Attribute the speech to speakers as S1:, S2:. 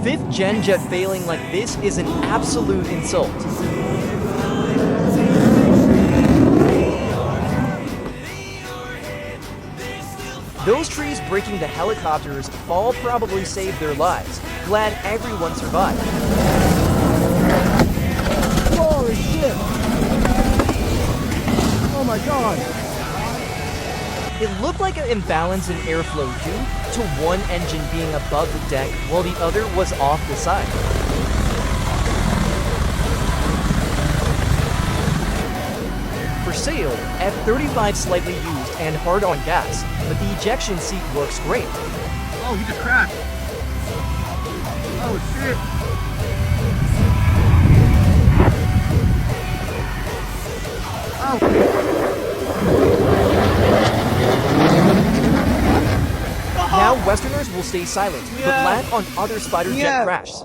S1: 5th gen jet failing like this is an absolute insult. Those trees breaking the helicopter's fall probably saved their lives. Glad everyone survived.
S2: Holy shit! Oh my god!
S1: It looked like an imbalance in airflow due to one engine being above the deck while the other was off the side. For sale, F-35 slightly used and hard on gas, but the ejection seat works great.
S2: Oh, he just crashed! Oh shit!
S1: Now Westerners will stay silent, but land on other Spider jet crashes.